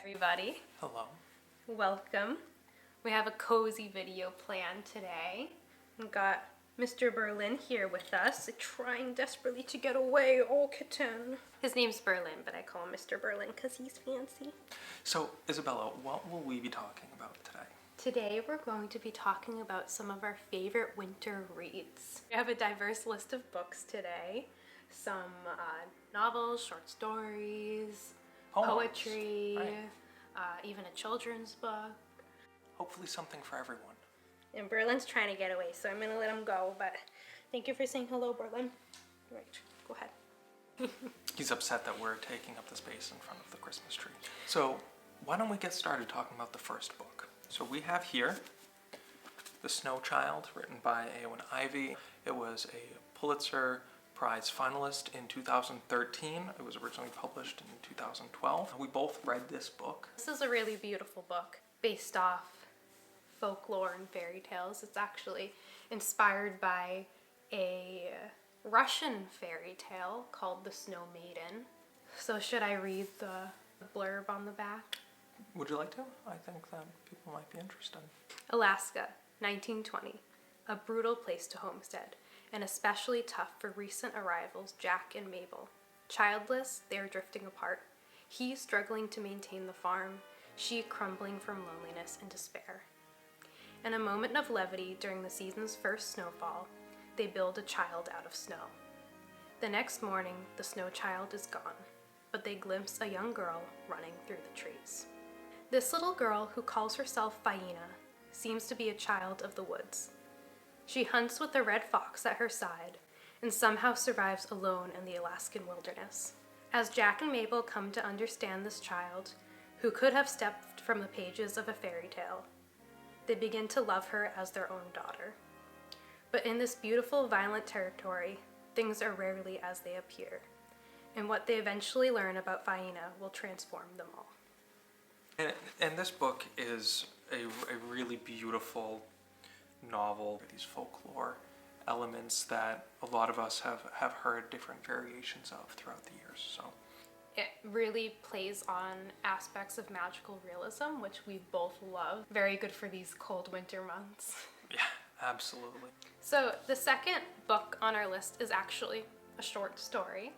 Everybody, Hello. welcome. We have a cozy video planned today. We've got Mr. Berlin here with us, trying desperately to get away. Oh, kitten. His name's Berlin, but I call him Mr. Berlin because he's fancy. So, Isabella, what will we be talking about today? Today we're going to be talking about some of our favorite winter reads. We have a diverse list of books today. Some novels, short stories, Poems, poetry, right. even a children's book. Hopefully something for everyone. And Berlin's trying to get away, so I'm gonna let him go, but thank you for saying hello, Berlin. Right, go ahead. He's upset that we're taking up the space in front of the Christmas tree. So, why don't we get started talking about the first book? So we have here The Snow Child, written by Eowyn Ivey. It was a Pulitzer Prize finalist in 2013. It was originally published in 2012. We both read this book. This is a really beautiful book based off folklore and fairy tales. It's actually inspired by a Russian fairy tale called The Snow Maiden. So should I read the blurb on the back? Would you like to? I think that people might be interested. Alaska, 1920. A brutal place to homestead, and especially tough for recent arrivals Jack and Mabel. Childless, they are drifting apart. He struggling to maintain the farm, she crumbling from loneliness and despair. In a moment of levity during the season's first snowfall, they build a child out of snow. The next morning, the snow child is gone, but they glimpse a young girl running through the trees. This little girl, who calls herself Faina, seems to be a child of the woods. She hunts with the red fox at her side and somehow survives alone in the Alaskan wilderness. As Jack and Mabel come to understand this child, who could have stepped from the pages of a fairy tale, they begin to love her as their own daughter. But in this beautiful, violent territory, things are rarely as they appear, and what they eventually learn about Faina will transform them all. And this book is a really beautiful novel with these folklore elements that a lot of us have heard different variations of throughout the years. So it really plays on aspects of magical realism, which we both love. Very good for these cold winter months. yeah, absolutely. So the second book on our list is actually a short story.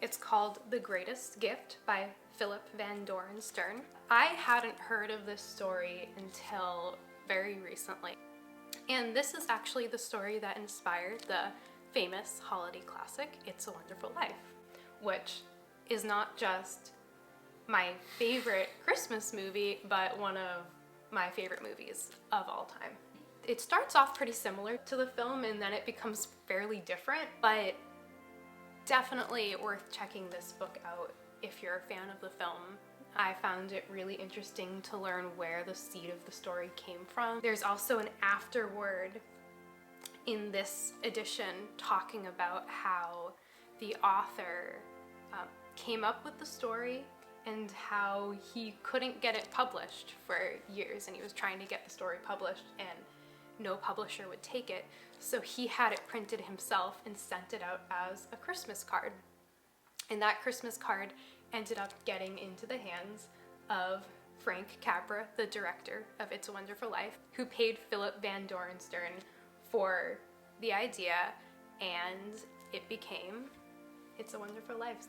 It's called The Greatest Gift by Philip Van Doren Stern. I hadn't heard of this story until very recently. And this is actually the story that inspired the famous holiday classic, It's a Wonderful Life, which is not just my favorite Christmas movie, but one of my favorite movies of all time. It starts off pretty similar to the film and then it becomes fairly different, but definitely worth checking this book out if you're a fan of the film. I found it really interesting to learn where the seed of the story came from. There's also an afterword in this edition talking about how the author came up with the story and how he couldn't get it published for years, and he was trying to get the story published and no publisher would take it, so he had it printed himself and sent it out as a Christmas card. And that Christmas card ended up getting into the hands of Frank Capra, the director of It's a Wonderful Life, who paid Philip Van Doren Stern for the idea, and it became It's a Wonderful Life.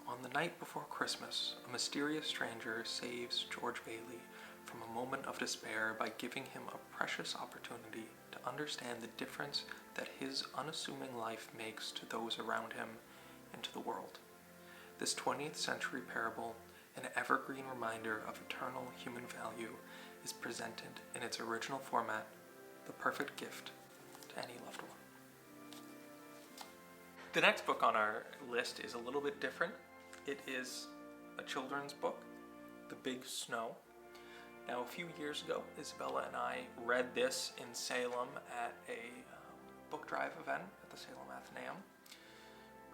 On the night before Christmas, a mysterious stranger saves George Bailey from a moment of despair by giving him a precious opportunity to understand the difference that his unassuming life makes to those around him and to the world. This 20th century parable, an evergreen reminder of eternal human value, is presented in its original format, the perfect gift to any loved one. The next book on our list is a little bit different. It is a children's book, The Big Snow. Now, a few years ago, Isabella and I read this in Salem at a book drive event at the Salem Athenaeum,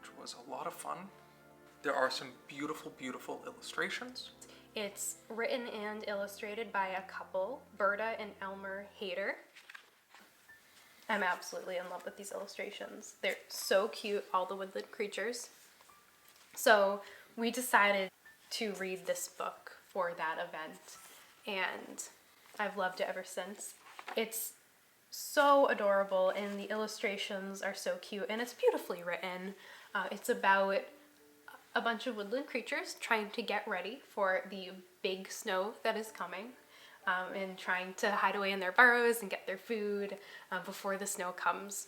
which was a lot of fun. There are some beautiful, beautiful illustrations. It's written and illustrated by a couple, Berta and Elmer Hader. I'm absolutely in love with these illustrations. They're so cute, all the woodland creatures. So we decided to read this book for that event, and I've loved it ever since. It's so adorable, and the illustrations are so cute, and it's beautifully written. It's about a bunch of woodland creatures trying to get ready for the big snow that is coming, and trying to hide away in their burrows and get their food before the snow comes.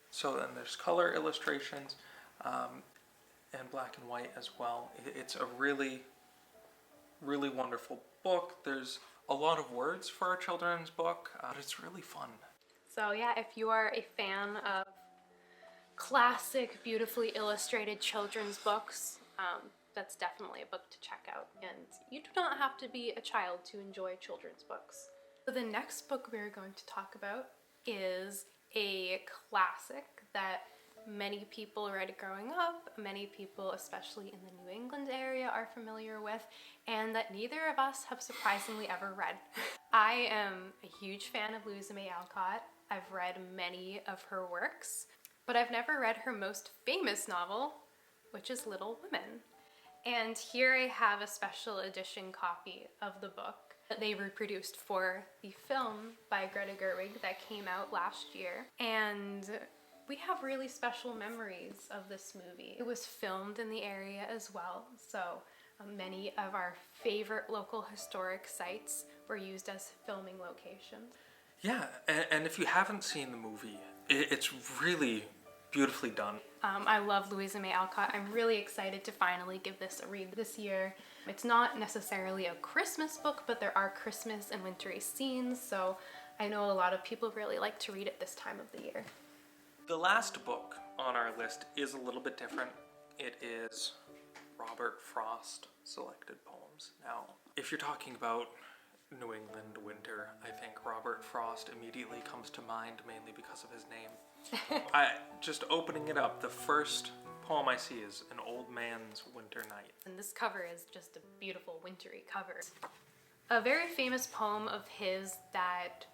So then there's color illustrations and black and white as well. It's a really, really wonderful book. There's a lot of words for a children's book, but it's really fun. So yeah, if you are a fan of classic, beautifully illustrated children's books, that's definitely a book to check out. And you do not have to be a child to enjoy children's books. So the next book we're going to talk about is a classic that many people read growing up, many people, especially in the New England area, are familiar with, and that neither of us have surprisingly ever read. I am a huge fan of Louisa May Alcott. I've read many of her works, but I've never read her most famous novel, which is Little Women. And here I have a special edition copy of the book that they reproduced for the film by Greta Gerwig that came out last year. And we have really special memories of this movie. It was filmed in the area as well, so many of our favorite local historic sites were used as filming locations. Yeah, and if you haven't seen the movie, it's really beautifully done. I love Louisa May Alcott. I'm really excited to finally give this a read this year. It's not necessarily a Christmas book, but there are Christmas and wintry scenes, so I know a lot of people really like to read it this time of the year. The last book on our list is a little bit different. It is Robert Frost selected poems. Now, if you're talking about New England winter, I think Robert Frost immediately comes to mind, mainly because of his name. Just opening it up, the first poem I see is An Old Man's Winter Night. And this cover is just a beautiful wintry cover. A very famous poem of his that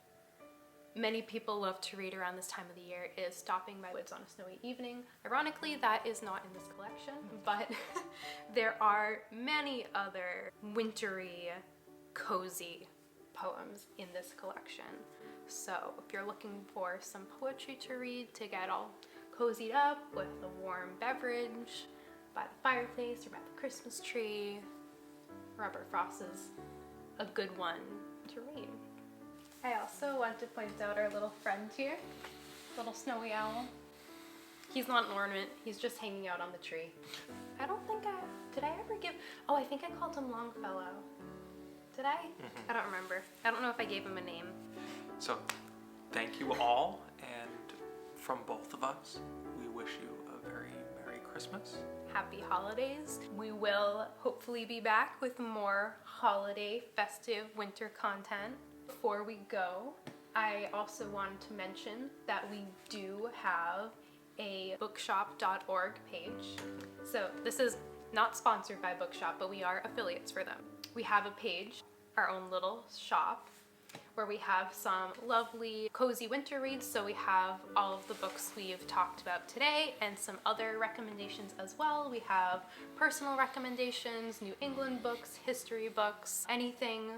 many people love to read around this time of the year is Stopping by Woods on a Snowy Evening. Ironically, that is not in this collection, but there are many other wintry, cozy poems in this collection. So if you're looking for some poetry to read to get all cozied up with a warm beverage by the fireplace or by the Christmas tree, Robert Frost is a good one to read. I also want to point out our little friend here, little snowy owl. He's not an ornament, he's just hanging out on the tree. I don't think did I ever give, oh, I think I called him Longfellow. Did I? Mm-hmm. I don't remember. I don't know if I gave him a name. So, thank you all, and from both of us, we wish you a very Merry Christmas. Happy holidays. We will hopefully be back with more holiday, festive, winter content. Before we go, I also wanted to mention that we do have a bookshop.org page. So this is not sponsored by Bookshop, but we are affiliates for them. We have a page, our own little shop, where we have some lovely cozy winter reads. So we have all of the books we've talked about today and some other recommendations as well. We have personal recommendations, New England books, history books, anything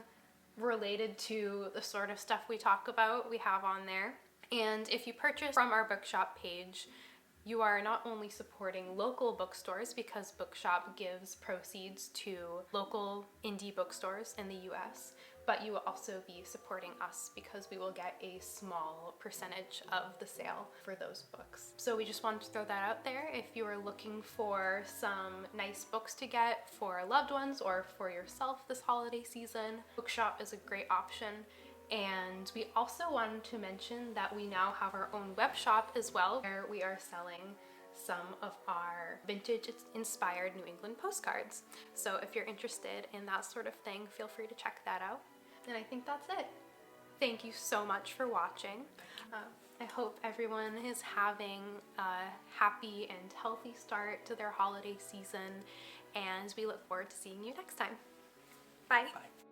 related to the sort of stuff we talk about, we have on there. And if you purchase from our Bookshop page, you are not only supporting local bookstores, because Bookshop gives proceeds to local indie bookstores in the US, but you will also be supporting us because we will get a small percentage of the sale for those books. So we just wanted to throw that out there. If you are looking for some nice books to get for loved ones or for yourself this holiday season, Bookshop is a great option. And we also wanted to mention that we now have our own web shop as well, where we are selling some of our vintage inspired New England postcards. So if you're interested in that sort of thing, feel free to check that out. And I think that's it. Thank you so much for watching. I hope everyone is having a happy and healthy start to their holiday season, and we look forward to seeing you next time. Bye. Bye.